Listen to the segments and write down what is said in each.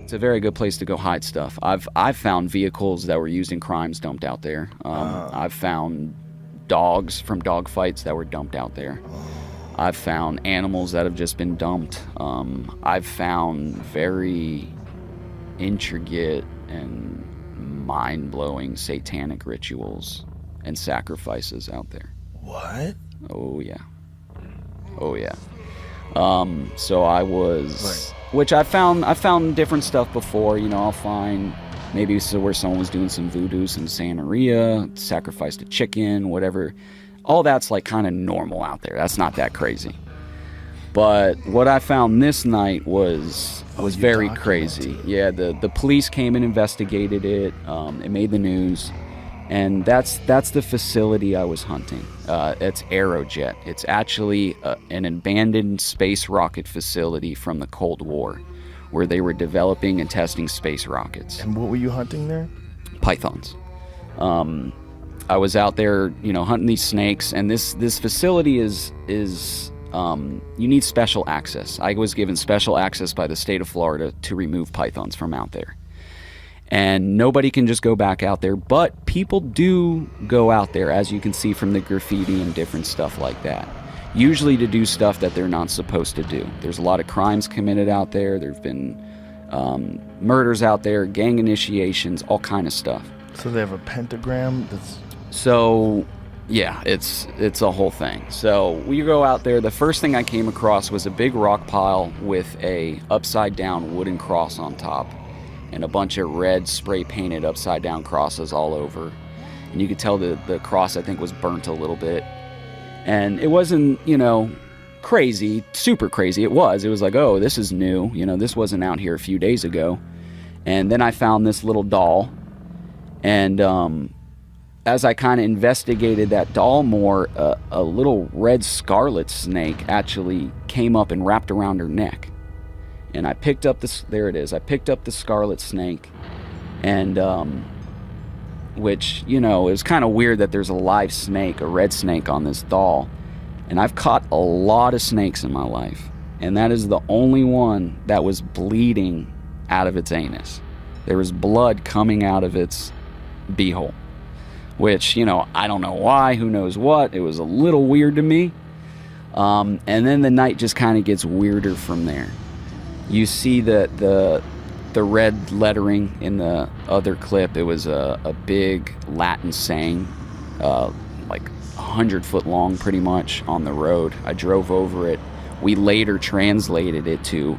It's a very good place to go hide stuff. I've found vehicles that were used in crimes dumped out there. I've found dogs from dog fights that were dumped out there. I've found animals that have just been dumped. I've found very intricate and mind-blowing satanic rituals and sacrifices out there. What? Oh yeah. So I was, which I found different stuff before. I'll find maybe where someone was doing some voodoo, some Santeria, sacrificed a chicken, whatever. All that's like kind of normal out there. That's not that crazy. But what I found this night was very crazy. Yeah, the police came and investigated it. It made the news. And that's the facility I was hunting. It's Aerojet. It's actually an abandoned space rocket facility from the Cold War, where they were developing and testing space rockets. And what were you hunting there? Pythons. I was out there, hunting these snakes, and this facility is you need special access. I was given special access by the state of Florida to remove pythons from out there. And nobody can just go back out there, but people do go out there, as you can see from the graffiti and different stuff like that. Usually to do stuff that they're not supposed to do. There's a lot of crimes committed out there. There've been murders out there, gang initiations, all kind of stuff. So they have a pentagram that's... So, yeah, it's a whole thing. So we go out there. The first thing I came across was a big rock pile with a upside down wooden cross on top, and a bunch of red spray painted upside down crosses all over. And you could tell the cross, I think, was burnt a little bit. And it wasn't, crazy, super crazy. It was like, oh, this is new. This wasn't out here a few days ago. And then I found this little doll. And as I kind of investigated that doll more, a little red scarlet snake actually came up and wrapped around her neck. And I picked up this, there it is. I picked up the scarlet snake, and which, it was kind of weird that there's a live snake, a red snake on this doll. And I've caught a lot of snakes in my life, and that is the only one that was bleeding out of its anus. There was blood coming out of its beehole, which, I don't know why, who knows what. It was a little weird to me. And then the night just kind of gets weirder from there. You see the red lettering in the other clip. It was a big Latin saying, like 100-foot long pretty much, on the road. I drove over it. We later translated it to,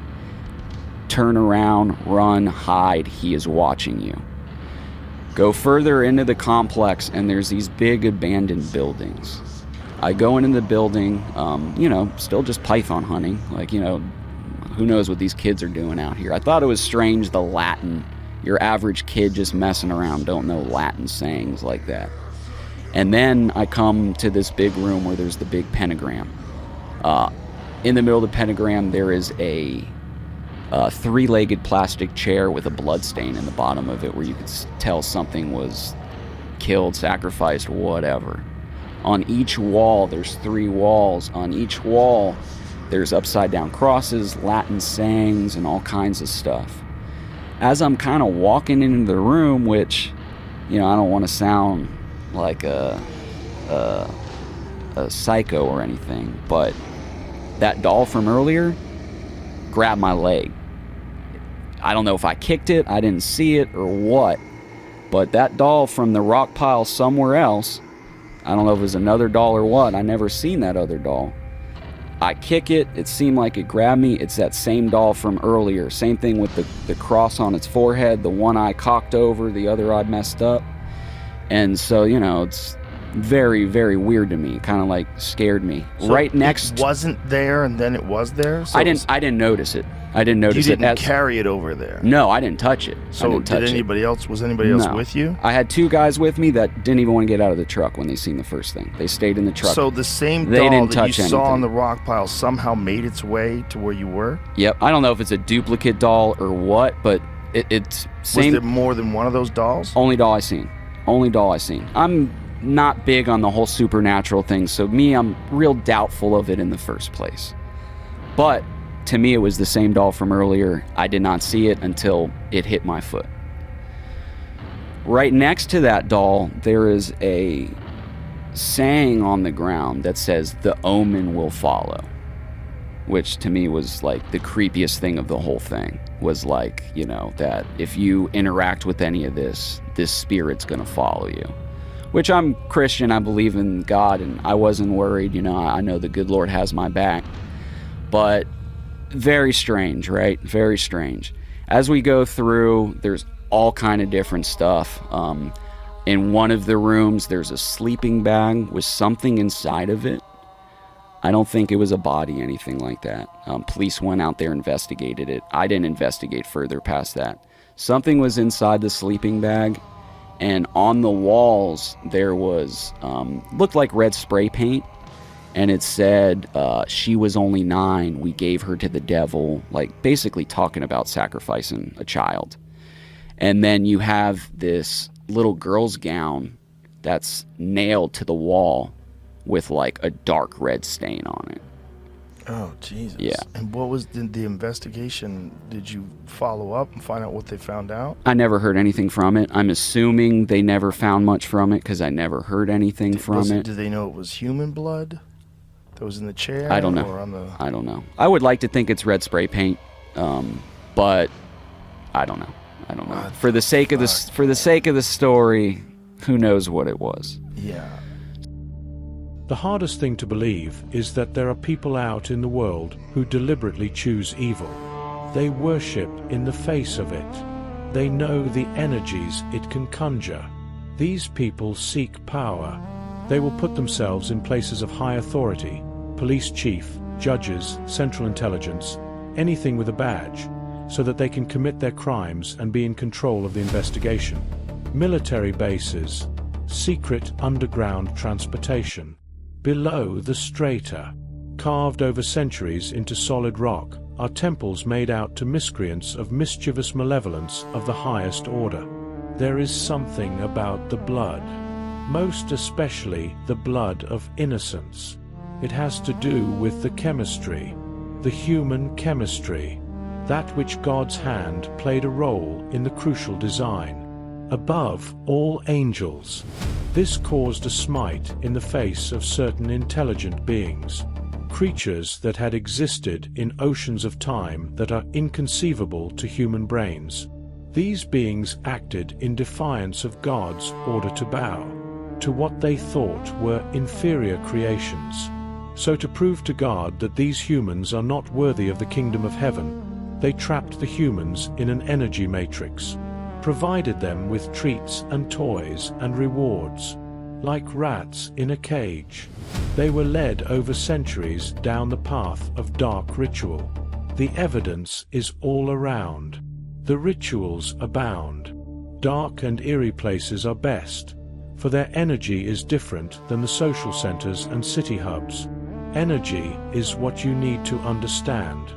"Turn around, run, hide, he is watching you." Go further into the complex, and there's these big abandoned buildings. I go into the building, still just python hunting, who knows what these kids are doing out here. I thought it was strange, the Latin. Your average kid just messing around don't know Latin sayings like that. And then I come to this big room where there's the big pentagram. In the middle of the pentagram, there is a three-legged plastic chair with a blood stain in the bottom of it, where you could tell something was killed, sacrificed, whatever. On each wall, there's 3 walls. On each wall, there's upside down crosses, Latin sayings, and all kinds of stuff. As I'm kind of walking into the room, which, I don't want to sound like a psycho or anything, but that doll from earlier grabbed my leg. I don't know if I kicked it, I didn't see it, or what, but that doll from the rock pile somewhere else, I don't know if it was another doll or what, I never seen that other doll. I kick it, it seemed like it grabbed me. It's that same doll from earlier. Same thing with the cross on its forehead, the one eye cocked over, the other eye messed up. And so, it's very, very weird to me. Kind of scared me. So right next, it wasn't there, and then it was there. So I didn't notice it. I didn't notice it. You didn't carry it over there. No, I didn't touch it. So did anybody else? Was anybody else with you? I had 2 guys with me that didn't even want to get out of the truck when they seen the first thing. They stayed in the truck. So the same doll that you saw on the rock pile somehow made its way to where you were? Yep. I don't know if it's a duplicate doll or what, but it's same. Was there more than one of those dolls? Only doll I seen. I'm not big on the whole supernatural thing, so I'm real doubtful of it in the first place. But to me, it was the same doll from earlier. I did not see it until it hit my foot. Right next to that doll, there is a saying on the ground that says, "The omen will follow," which to me was like the creepiest thing of the whole thing. Was like, you know, that if you interact with any of this spirit's gonna follow you. Which I'm Christian, I believe in God, and I wasn't worried, you know, I know the good Lord has my back. But very strange, right? Very strange. As we go through, there's all kind of different stuff. In one of the rooms, there's a sleeping bag with something inside of it. I don't think it was a body, anything like that. Police went out there, investigated it. I didn't investigate further past that. Something was inside the sleeping bag, and on the walls there was, looked like red spray paint, and it said, "She was only 9, we gave her to the devil," like basically talking about sacrificing a child. And then you have this little girl's gown that's nailed to the wall with like a dark red stain on it. Oh, Jesus. Yeah. And what was the investigation? Did you follow up and find out what they found out? I never heard anything from it. I'm assuming they never found much from it because I never heard anything from it. Do they know it was human blood that was in the chair? I don't know. Or on the... I don't know. I would like to think it's red spray paint, but I don't know. I don't know. For the sake of the story, who knows what it was? Yeah. The hardest thing to believe is that there are people out in the world who deliberately choose evil. They worship in the face of it. They know the energies it can conjure. These people seek power. They will put themselves in places of high authority, police chief, judges, central intelligence, anything with a badge, so that they can commit their crimes and be in control of the investigation. Military bases, secret underground transportation. Below the strata, carved over centuries into solid rock, are temples made out to miscreants of mischievous malevolence of the highest order. There is something about the blood, most especially the blood of innocence. It has to do with the chemistry, the human chemistry, that which God's hand played a role in the crucial design. Above all angels, this caused a smite in the face of certain intelligent beings, creatures that had existed in oceans of time that are inconceivable to human brains. These beings acted in defiance of God's order to bow to what they thought were inferior creations. So to prove to God that these humans are not worthy of the kingdom of heaven, they trapped the humans in an energy matrix, provided them with treats and toys and rewards. Like rats in a cage, they were led over centuries down the path of dark ritual. The evidence is all around. The rituals abound. Dark and eerie places are best, for their energy is different than the social centers and city hubs. Energy is what you need to understand.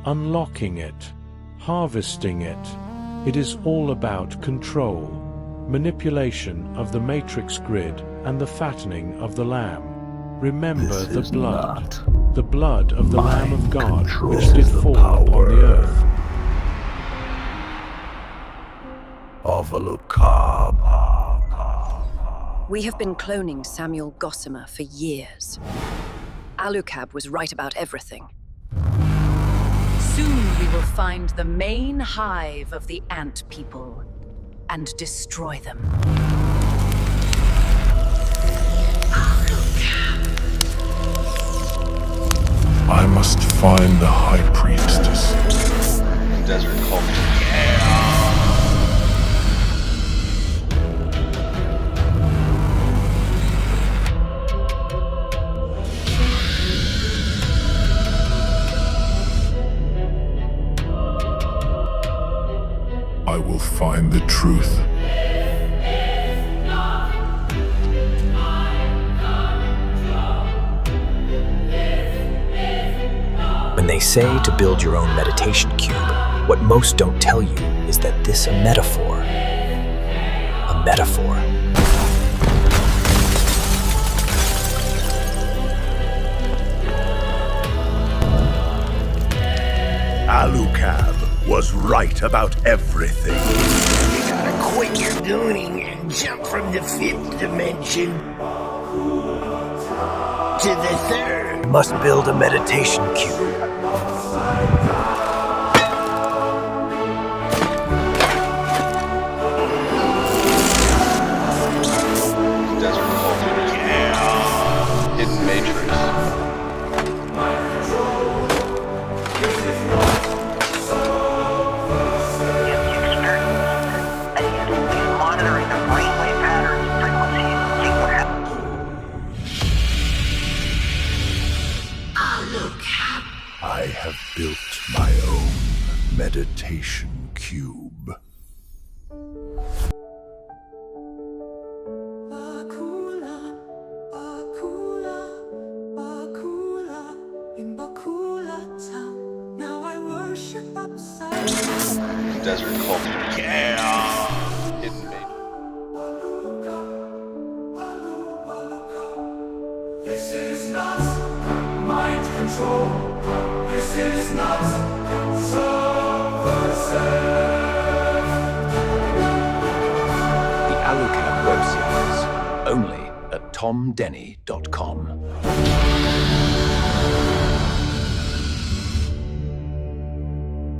Unlocking it, harvesting it. It is all about control, manipulation of the matrix grid and the fattening of the lamb. Remember the blood of the Lamb of God, which did fall upon the earth. Of Alucard. We have been cloning Samuel Gossamer for years. Alucard was right about everything. Soon we will find the main hive of the ant people and destroy them. I must find the High Priestess. Desert culture. I will find the truth. When they say to build your own meditation cube, what most don't tell you is that this is a metaphor. A metaphor. Alucab was right about everything. You gotta quit your gooning and jump from the 5th dimension to the 3rd. Must build a meditation cube. Desert cultures. Hidden matrix. Monitoring the brainwave patterns, frequencies, see what happens. I have built my own meditation cube. Desert cultures. Hidden matrix. This is not mind control. This is not subversive. The Alucab web series, only at tomdenney.com.